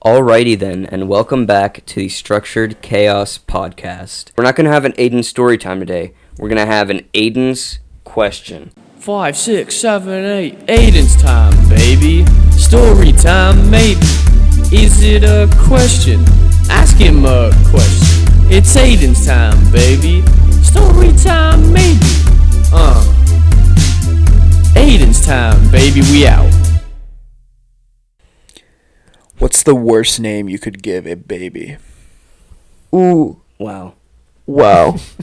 Alrighty then, and welcome back to the Structured Chaos Podcast. We're not going to have an Aiden story time today. We're going to have an Aiden's question. 5, 6, 7, 8. Aiden's time, baby. Story time, maybe. Is it a question? Ask him a question. It's Aiden's time, baby. Story time, maybe. Aiden's time, baby. We out. What's the worst name you could give a baby? Ooh. Wow. That's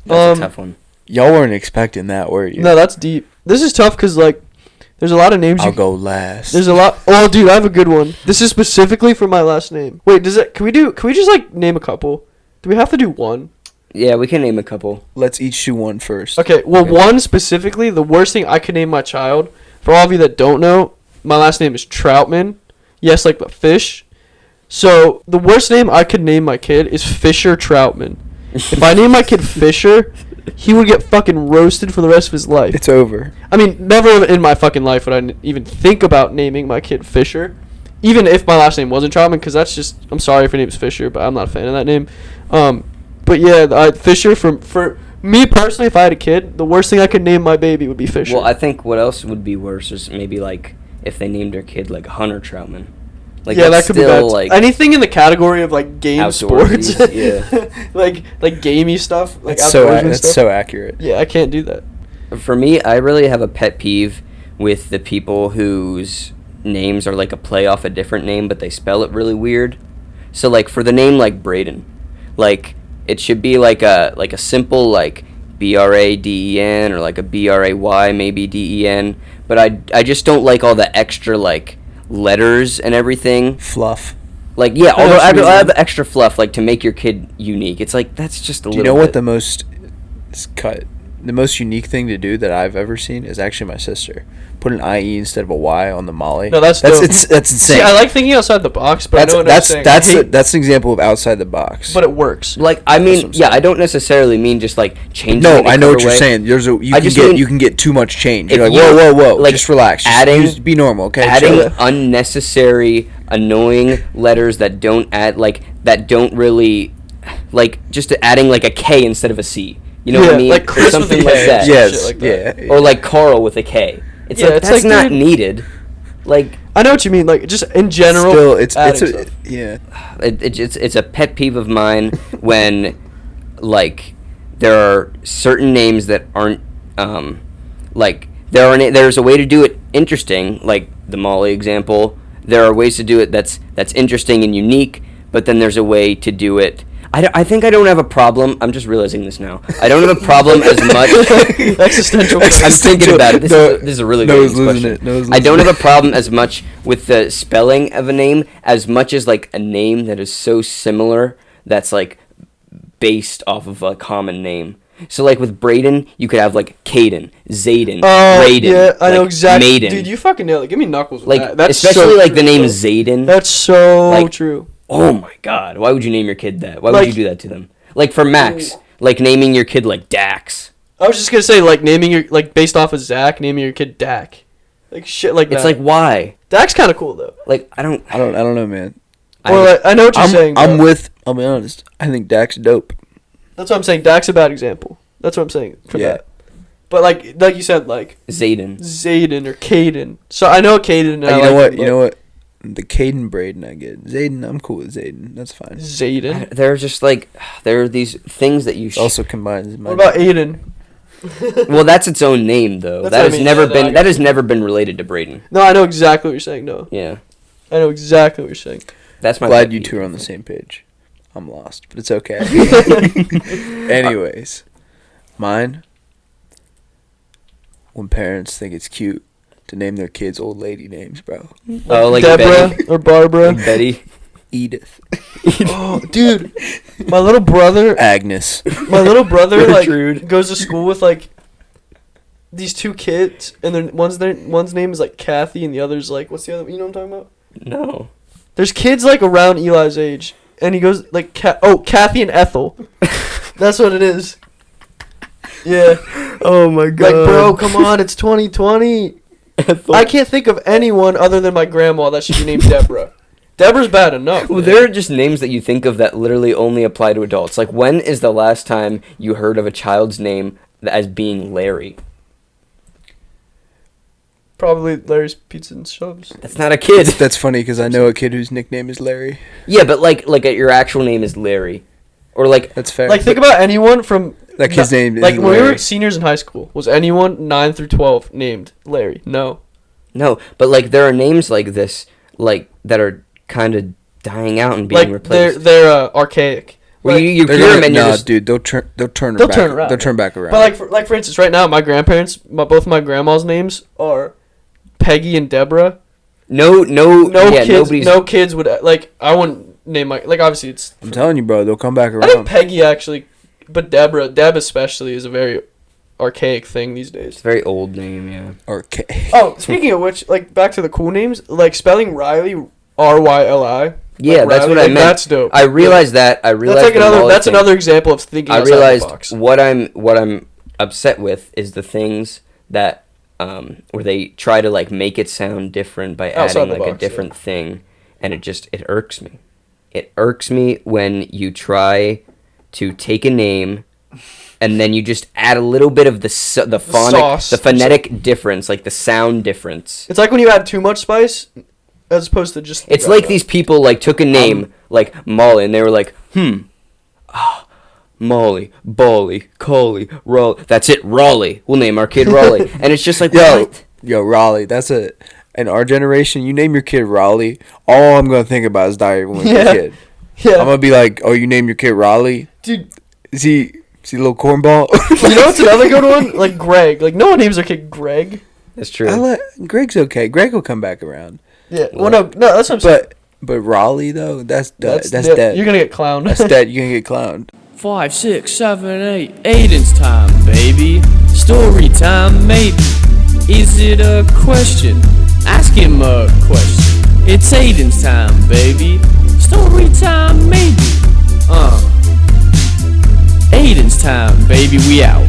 That's a tough one. Y'all weren't expecting that, were you? No, that's deep. This is tough because, like, there's a lot of names. I'll go last. There's a lot. Oh, dude, I have a good one. This is specifically for my last name. Wait, can we just, like, name a couple? Do we have to do one? Yeah, we can name a couple. Let's each do one first. Okay, well, one specifically, the worst thing I could name my child, for all of you that don't know, my last name is Troutman. Yes, like the fish. So, the worst name I could name my kid is Fisher Troutman. If I name my kid Fisher, he would get fucking roasted for the rest of his life. It's over. I mean, never in my fucking life would I even think about naming my kid Fisher. Even if my last name wasn't Troutman, because that's just... I'm sorry if your name's Fisher, but I'm not a fan of that name. But yeah, Fisher, for me personally, if I had a kid, the worst thing I could name my baby would be Fisher. Well, I think what else would be worse is maybe, like, if they named their kid, like, Hunter Troutman. Like, yeah, that could be bad. Like, anything in the category of, like, game sports. Yeah. like gamey stuff. Like That's so accurate. Yeah, I can't do that. For me, I really have a pet peeve with the people whose names are, like, a play off a different name, but they spell it really weird. So, like, for the name, like, Braden, like, it should be, like a simple, like, B-R-A-D-E-N or, like, a B-R-A-Y, maybe D-E-N. But I just don't like all the extra, like, letters and everything. Fluff. Like, yeah, although I have the extra fluff, like, to make your kid unique. It's like, that's just a little bit. Do you know what the most unique thing to do that I've ever seen is actually my sister. Put an IE instead of a Y on the Molly. No, that's insane. See, I like thinking outside the box, but that's an example of outside the box. But it works. Like, I mean, yeah, I don't necessarily mean just, like, changing. No, I know what you're saying. You can get too much change. You're like, whoa, like, just relax. Just be normal, okay? Adding unnecessary, annoying letters that don't add, like, that don't really, like, just adding, like, a K instead of a C. You know what I mean? Like Chris something with a like K. that. Yes, Like that. yeah. Or like Carl with a K. It's like, that's like, not needed. Like, I know what you mean. Like, just in general. Still, it's a pet peeve of mine when, like, there are certain names that aren't, like, there's a way to do it interesting, like the Molly example. There are ways to do it that's interesting and unique, but then there's a way to do it. I think I don't have a problem. I'm just realizing this now. I don't have a problem as much. Existential. I'm thinking about it. This is a really good question. I don't have a problem as much with the spelling of a name as much as, like, a name that is so similar that's, like, based off of a common name. So, like, with Braden, you could have, like, Caden, Zayden, Braden. Yeah, I know like, exactly. Maiden. Dude, you fucking nailed it. Give me knuckles with like, that. That's especially, so like, true, the name though. Zayden. That's so like, true. Oh my God! Why would you name your kid that? Why would you do that to them? Like for Max, like naming your kid like Dax. I was just gonna say like naming your like based off of Zach, naming your kid Dak, like shit like that. It's like why? Dak's kind of cool though. Like I don't know, man. I know what you're saying. I'll be honest. I think Dak's dope. That's what I'm saying. Dak's a bad example. That's what I'm saying for that. But like you said, like Zayden or Caden. So I know Caden. You know what? The Caden Braden I get. Zayden, I'm cool with Zayden. That's fine. Zayden. They're just like there are these things that you also combines. What about Aiden? Well, that's its own name though. That has never been related to Braden. No, I know exactly what you're saying. No. Yeah. I know exactly what you're saying. That's my. Glad you two are on the same page. I'm lost, but it's okay. Anyways, mine. When parents think it's cute to name their kids old lady names, bro. Oh, like Deborah Betty. or Barbara. Like Betty. Edith. Oh, dude. My little brother. Agnes. My little brother like goes to school with like these two kids, and then one's name is like Kathy, and the other's like what's the other? You know what I'm talking about? No. There's kids like around Eli's age, and he goes like Kathy and Ethel. That's what it is. Yeah. Oh my God. Like, bro, come on, it's 2020. I can't think of anyone other than my grandma that should be named Deborah. Deborah's bad enough. Well, there are just names that you think of that literally only apply to adults. Like, when is the last time you heard of a child's name as being Larry? Probably Larry's Pizza and Shoves. That's not a kid. That's funny because I know a kid whose nickname is Larry. Yeah, but like your actual name is Larry, or like that's fair. Like think about anyone from like his name. Like when Larry. we were seniors in high school, was anyone 9 through 12 named Larry? No. No, but like there are names like this, like that are kind of dying out and being like replaced. They're archaic. Well, like, you hear them and no, dude, they'll turn around. They'll turn back around. But like for instance, right now, my grandparents, both my grandma's names are Peggy and Deborah. No kids would like. I wouldn't name my like. Obviously, it's. I'm telling you, bro, they'll come back around. I think Peggy actually, but Deb especially is a very archaic thing these days. It's a very old name, yeah. Archaic. Oh, speaking of which, like back to the cool names, like spelling Riley, Ryli. Yeah, like that's Riley, what I meant. That's dope. I realized that. I realized that's another example of thinking outside the box. what I'm upset with is the things that where they try to like make it sound different by adding like a different thing, and it irks me. It irks me when you try to take a name and then you just add a little bit of the phonetic difference, like the sound difference. It's like when you add too much spice as opposed to just. It's like these people like took a name like Molly and they were like, Molly, Bolly, Coley, Raleigh. That's it, Raleigh. We'll name our kid Raleigh. And it's just like, what? Yo, Raleigh. That's it. In our generation, you name your kid Raleigh, all I'm going to think about is Diary of a Wimpy Kid. Yeah. I'm going to be like, oh, you name your kid Raleigh? Dude. Is he a little cornball? You know what's another good one? Like Greg. Like, no one names their kid Greg. That's true. Greg's okay. Greg will come back around. Yeah. Well, no, that's what I'm saying. But Raleigh, though, that's dead. You're going to get clowned. That's dead. You're going to get clowned. 5, 6, 7, 8. Aiden's time, baby. Story time, maybe. Is it a question? Ask him a question. It's Aiden's time, baby. Story time, maybe. Aiden's time, baby. We out.